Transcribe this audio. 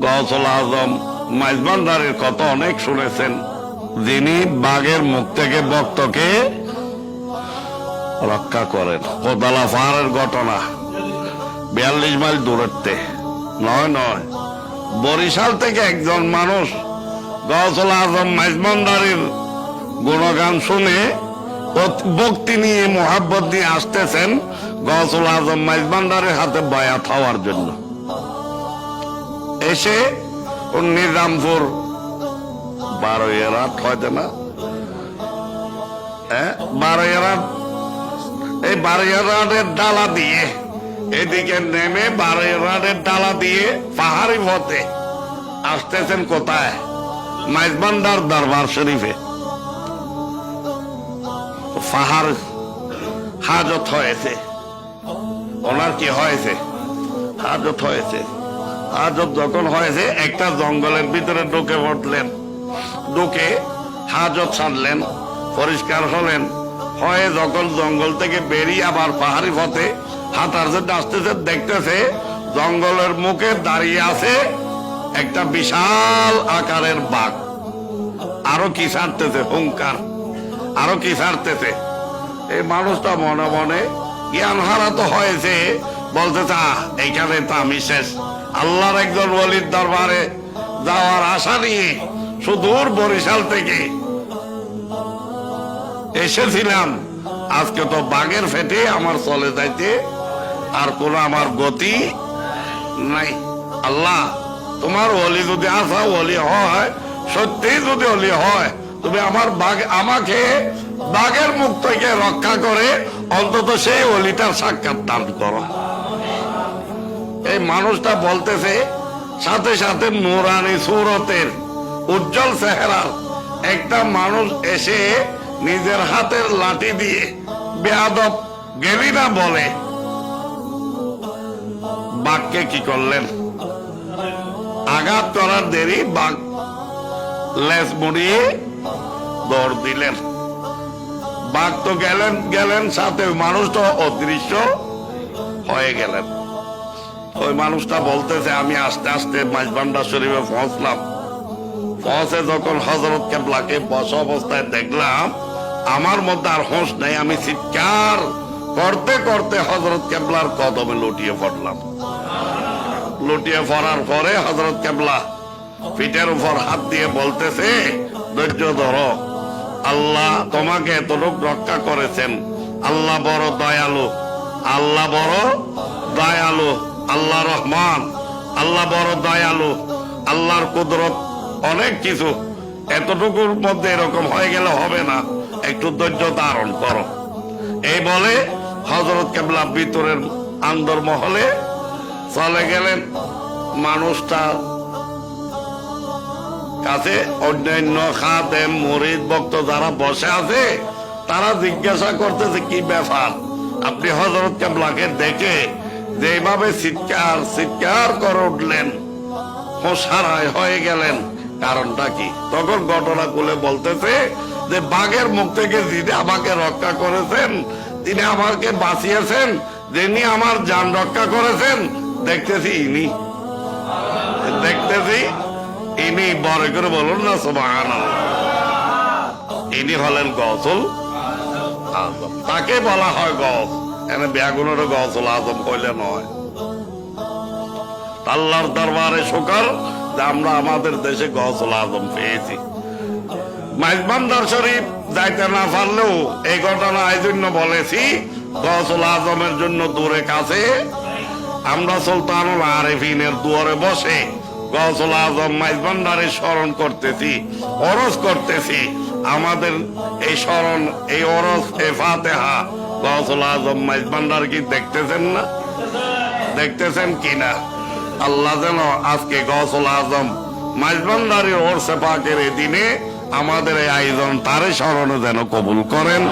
গৌসুল আজম মাইজভান্ডারির কথা অনেক শুনেছেন, যিনি বাঘের মুখ থেকে ভক্তকে রক্ষা করেন। কোদালা পাহাড়ের ঘটনা 42 মাইল দূরত্বে, নয় বরিশাল থেকে একজন মানুষ গৌসুল আজম মাইজভান্ডারির গুণগান শুনে ভক্তি নিয়ে মোহাব্বত নিয়ে আসতেছেন গৌসুল আজম মাইজভান্ডারির হাতে বায়াত হওয়ার জন্য। এসে নিজামপুর 12 রাত হয়তো না, 12 এই 12 ডালা দিয়ে এদিকে নেমে 12 ডালা দিয়ে পাহাড়ি পথে আসতেছেন কোথায়? মাইজভান্ডার দরবার শরীফে। পাহাড় হাজত হয়েছে, ওনার কি হয়েছে? হাজত হয়েছে। হাজত যখন হয়েছে একটা জঙ্গলের ভিতরে ঢুকে পড়লেন, ঢুকে হাজত ছাড়লেন, পরিষ্কার হলেন, হয়ে যখন জঙ্গল থেকে বেরিয়ে আবার পাহাড়ি পথে হাঁটার জন্য আসতেছে, দেখতেছে জঙ্গলের মুখে দাঁড়িয়ে আছে একটা বিশাল আকারের বাঘ। আরো কি ছাড়তেছে হুঙ্কার, আরো কি ছাড়তেছে। এই মানুষটা মনে মনে জ্ঞান হারা তো হয়েছে, বলতেছে এইখানে তো আমি শেষ। আল্লাহর একজন ওলির দরবারে যাওয়ার আশা নিয়ে সুদূর বরিশাল থেকে এসেছিলাম, আজকে তো বাঘের ফেটে আমার চলে যাইতে আর কোন আমার গতি নাই। আল্লাহ, তোমার ওলি যদি আসা ওলি হয়, সত্যি যদি ওলি হয়, তুমি আমাকে বাঘের মুখ থেকে রক্ষা করে অন্তত সেই ওলিটার সাক্ষাৎ দান করো। এই মানুষটা বলতেছে, সাথে সাথে নুরানি সুরতের উজ্জ্বল চেহারার একটা মানুষ এসে নিজের হাতের লাঠি দিয়ে বেয়াদব গেলি না বলে বাঘকে কি করলেন? আঘাত করার দেরি, বাঘ লেজ মুড়িয়ে দৌড় দিলেন। বাঘ তো গেলেন সাথে মানুষ তো অদৃশ্য হয়ে গেলেন। ওই মানুষটা বলতেছে, আমি আস্তে আস্তে মাইজভান্ডার শরীফে পৌঁছলাম। পৌঁছে যখন হযরত কেবলাকে বসা অবস্থায় দেখলাম, আমার মধ্যে আর হোশ নেই। আমি চিৎকার করতে করতে হযরত কেবলার কদমে লুটিয়ে পড়লাম। লুটিয়ে পড়ার পরে হযরত কেবলা পিঠের উপর হাত দিয়ে বলতেছে, ধৈর্য ধরো, আল্লাহ তোমাকে এতটুকু রক্ষা করেছেন। আল্লাহ বড় দয়ালু, আল্লাহ বড় দয়ালু, আল্লাহ রহমান, আল্লাহ বড় দয়ালু, আল্লাহর কুদরত অনেক কিছু। এতটুকুর মধ্যে এরকম হয়ে গেলে হবে না, একটু ধৈর্য ধারণ করো। এই বলে হযরত কেবলা ভিতরের আন্দর মহলে চলে গেলেন। মানুষটা কাছে অন্যান্য খাদেম মুরিদ ভক্ত যারা বসে আছে, তারা জিজ্ঞাসা করতেছে, কি ব্যাপার? আপনি হযরত কেবলাকে দেখে যেভাবে চিৎকার করে উঠলেন, হোশহারায় হয়ে গেলেন, কারণটা কি? তখন ঘটনা খুলে বলতেছে যে বাঘের মুখ থেকে যিনি আমাকে রক্ষা করেছেন, তিনি আমাকে বাঁচিয়েছেন, যিনি আমার জান রক্ষা করেছেন, দেখতেছি ইনি বড় করে বলুন না সুবহানাল্লাহ। ইনি হলেন গৌসুল আজম। তাকে বলা হয় গৌস, এনে ব্যাগুনের গৌসুল আজম কইলে নয়। আল্লাহর দরবারে শুকর যে আমরা আমাদের দেশে গৌসুল আজম পেয়েছি। মাইজভান্ডার শরীফ যাইতে না পারলেও এই ঘটনা এই জন্য বলেছি, গৌসুল আজমের জন্য দূরে কাছে আমরা সুলতানুল আরেফিনের দুয়ারে বসে গৌসুল আজম মাইজভান্ডারে স্মরণ করতেছি, ওরস করতেছি। আমাদের এই স্মরণ, এই ওরস, এই ফাতেহা গৌসুল আজম মাইজভান্ডার কি দেখতেছেন না? দেখতেছেন কিনা? আল্লাহ যেন আজকে গৌসুল আজম মাইজভান্ডারের ওরসে পাকের এই দিনে আমাদের এই আয়োজন তারে স্মরণে যেন কবুল করেন।